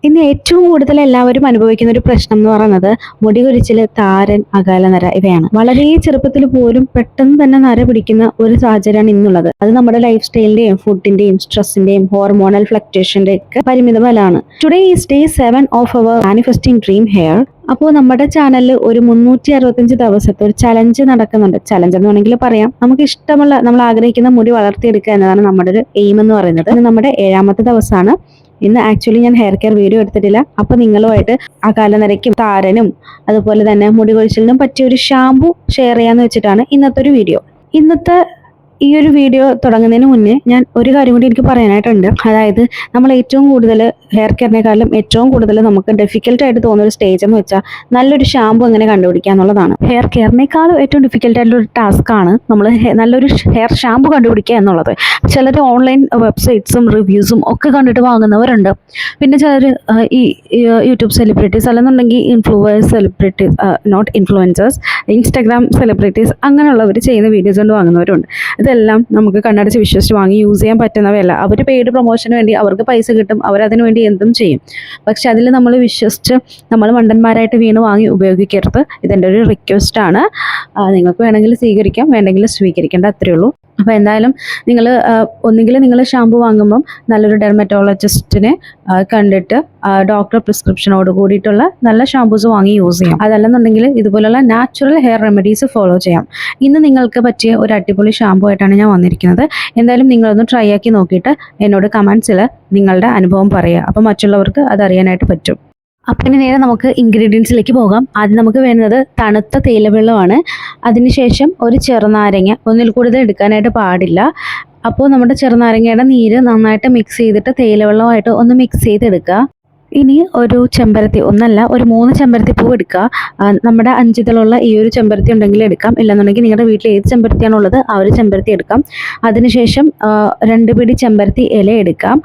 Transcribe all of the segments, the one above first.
ഇന്ന് ഏറ്റവും കൂടുതൽ എല്ലാവരും അനുഭവിക്കുന്ന ഒരു പ്രശ്നം എന്ന് പറയുന്നത് മുടി കൊഴിച്ചിൽ, താരൻ, അകാലനര ഇവയാണ്. വളരെ ചെറുപ്പത്തിൽ പോലും പെട്ടെന്ന് തന്നെ നര പിടിക്കുന്ന ഒരു സാഹചര്യമാണ് ഇന്നുള്ളത്. അത് നമ്മുടെ ലൈഫ് സ്റ്റൈലിന്റെയും ഫുഡിന്റെയും സ്ട്രെസ്സിന്റെയും ഹോർമോണൽ ഫ്ലക്ച്വേഷന്റെ ഒക്കെ പരിമിത ഫലമാണ്. Today is day 7 of our manifesting dream hair. അപ്പോൾ നമ്മുടെ ചാനലിൽ ഒരു 365 ദിവസത്തെ ഒരു ചലഞ്ച് നടക്കുന്നുണ്ട്. ചലഞ്ച് എന്ന് വേണമെങ്കിൽ പറയാം. നമുക്ക് ഇഷ്ടമുള്ള, നമ്മൾ ആഗ്രഹിക്കുന്ന മുടി വളർത്തിയെടുക്കുക എന്നതാണ് നമ്മുടെ ഒരു എയിം എന്ന് പറയുന്നത്. നമ്മുടെ 7ാമത്തെ ദിവസമാണ്. ഇന്ന് ആക്ച്വലി ഞാൻ ഹെയർ കെയർ വീഡിയോ എടുത്തിട്ടില്ല. അപ്പൊ നിങ്ങളുമായിട്ട് അകാലനരയ്ക്കും താരനും അതുപോലെ തന്നെ മുടി കൊഴിച്ചിലിനും പറ്റിയ ഒരു ഷാമ്പു ഷെയർ ചെയ്യാന്ന് വെച്ചിട്ടാണ് ഇന്നത്തെ ഒരു വീഡിയോ. ഇന്നത്തെ ഈ ഒരു വീഡിയോ തുടങ്ങുന്നതിന് മുന്നേ ഞാൻ ഒരു കാര്യം കൂടി എനിക്ക് പറയാനായിട്ടുണ്ട്. അതായത് നമ്മൾ ഏറ്റവും കൂടുതൽ ഹെയർ കെയറിനെക്കാളും ഏറ്റവും കൂടുതൽ നമുക്ക് ഡിഫിക്കൽട്ട് ആയിട്ട് തോന്നുന്ന ഒരു സ്റ്റേജ് എന്ന് വെച്ചാൽ നല്ലൊരു ഷാമ്പു എങ്ങനെ കണ്ടുപിടിക്കുക എന്നുള്ളതാണ്. ഹെയർ കെയറിനേക്കാളും ഏറ്റവും ഡിഫിക്കൽട്ട് ആയിട്ടുള്ള ഒരു ടാസ്ക് ആണ് നമ്മൾ നല്ലൊരു ഹെയർ ഷാമ്പു കണ്ടുപിടിക്കുക എന്നുള്ളത്. ചിലർ ഓൺലൈൻ വെബ്സൈറ്റ്സും റിവ്യൂസും ഒക്കെ കണ്ടിട്ട് വാങ്ങുന്നവരുണ്ട്. പിന്നെ ചിലർ ഈ യൂട്യൂബ് സെലിബ്രിറ്റീസ് അല്ലെന്നുണ്ടെങ്കിൽ celebrities, not influencers, Instagram celebrities അങ്ങനെയുള്ളവർ ചെയ്യുന്ന വീഡിയോസ് കൊണ്ട് വാങ്ങുന്നവരുണ്ട്. ഇതെല്ലാം നമുക്ക് കണ്ണടച്ച് വിശ്വസിച്ച് വാങ്ങി യൂസ് ചെയ്യാൻ പറ്റുന്നവയല്ല. അവർ പെയ്ഡ് പ്രൊമോഷന് വേണ്ടി അവർക്ക് പൈസ കിട്ടും, അവരതിനു വേണ്ടി എന്തും ചെയ്യും. പക്ഷെ അതിൽ നമ്മൾ വിശ്വസിച്ച് നമ്മൾ മണ്ടന്മാരായിട്ട് വീണ് വാങ്ങി ഉപയോഗിക്കരുത്. ഇതെൻ്റെ ഒരു റിക്വസ്റ്റ് ആണ്. നിങ്ങൾക്ക് വേണമെങ്കിൽ സ്വീകരിക്കാം, വേണ്ടെങ്കിൽ സ്വീകരിക്കേണ്ട, അത്രയേ ഉള്ളൂ. അപ്പോൾ എന്തായാലും ഒന്നുകിൽ നിങ്ങൾ ഷാമ്പു വാങ്ങുമ്പം നല്ലൊരു ഡെർമറ്റോളജിസ്റ്റിനെ കണ്ടിട്ട് ഡോക്ടർ പ്രിസ്ക്രിപ്ഷനോട് കൂടിയിട്ടുള്ള നല്ല ഷാമ്പൂസ് വാങ്ങി യൂസ് ചെയ്യാം. അതല്ലെന്നുണ്ടെങ്കിൽ ഇതുപോലുള്ള നാച്ചുറൽ ഹെയർ റെമഡീസ് ഫോളോ ചെയ്യാം. ഇന്ന് നിങ്ങൾക്ക് പറ്റിയ ഒരു അടിപൊളി ഷാമ്പു ആയിട്ടാണ് ഞാൻ വന്നിരിക്കുന്നത്. എന്തായാലും നിങ്ങളൊന്ന് ട്രൈ ആക്കി നോക്കിയിട്ട് എന്നോട് കമൻസിൽ നിങ്ങളുടെ അനുഭവം പറയുക. അപ്പോൾ മറ്റുള്ളവർക്ക് അതറിയാനായിട്ട് പറ്റും. അപ്പം ഇനി നേരെ നമുക്ക് ഇൻഗ്രീഡിയൻസിലേക്ക് പോകാം. ആദ്യം നമുക്ക് വേണ്ടത് തണുത്ത തേയിലവെള്ളമാണ്. അതിനുശേഷം ഒരു ചെറുനാരങ്ങ, ഒന്നിൽ കൂടുതൽ എടുക്കാനായിട്ട് പാടില്ല. അപ്പോൾ നമ്മുടെ ചെറുനാരങ്ങയുടെ നീര് നന്നായിട്ട് മിക്സ് ചെയ്തിട്ട് തേയിലവെള്ളമായിട്ട് ഒന്ന് മിക്സ് ചെയ്തെടുക്കുക. ഇനി ഒരു ചെമ്പരത്തി, ഒന്നല്ല ഒരു 3 ചെമ്പരത്തി പൂവ് എടുക്കുക. നമ്മുടെ 5 ഇതളുള്ള ഈ ഒരു ചെമ്പരത്തി ഉണ്ടെങ്കിൽ എടുക്കാം, ഇല്ലെന്നുണ്ടെങ്കിൽ നിങ്ങളുടെ വീട്ടിൽ ഏത് ചെമ്പരത്തിയാണുള്ളത് ആ ഒരു ചെമ്പരത്തി എടുക്കാം. അതിനുശേഷം 2 പിടി ചെമ്പരത്തി ഇല എടുക്കാം.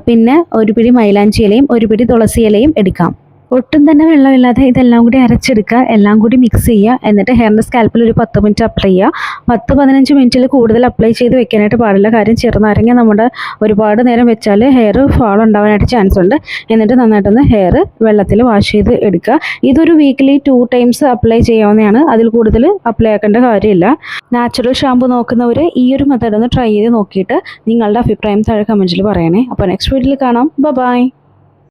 പിന്നെ 1 പിടി മൈലാഞ്ചി ഇലയും 1 പിടി തുളസി ഇലയും എടുക്കാം. ഒട്ടും തന്നെ വെള്ളമില്ലാതെ ഇതെല്ലാം കൂടി അരച്ചെടുക്കുക, എല്ലാം കൂടി മിക്സ് ചെയ്യുക. എന്നിട്ട് ഹെയറിൻ്റെ സ്കാൽപ്പിൽ ഒരു 10 മിനിറ്റ് അപ്ലൈ ചെയ്യുക. 10-15 മിനിറ്റിൽ കൂടുതൽ അപ്ലൈ ചെയ്ത് വെക്കാനായിട്ട് പാടില്ല. കാര്യം ചെറുനാരങ്ങ നമ്മുടെ ഒരുപാട് നേരം വെച്ചാൽ ഹെയർ ഫാൾ ഉണ്ടാവാനായിട്ട് ചാൻസ് ഉണ്ട്. എന്നിട്ട് നന്നായിട്ടൊന്ന് ഹെയർ വെള്ളത്തിൽ വാഷ് ചെയ്ത് എടുക്കുക. ഇതൊരു വീക്കിലി 2 ടൈംസ് അപ്ലൈ ചെയ്യാവുന്നതാണ്. അതിൽ കൂടുതൽ അപ്ലൈ ആക്കേണ്ട കാര്യമില്ല. നാച്ചുറൽ ഷാമ്പു നോക്കുന്നവർ ഈ ഒരു മെത്തേഡ് ഒന്ന് ട്രൈ ചെയ്ത് നോക്കിയിട്ട് നിങ്ങളുടെ അഭിപ്രായം താഴെ കമൻറ്റിൽ പറയണേ. അപ്പോൾ നെക്സ്റ്റ് വീഡിയോയിൽ കാണാം. ബൈ.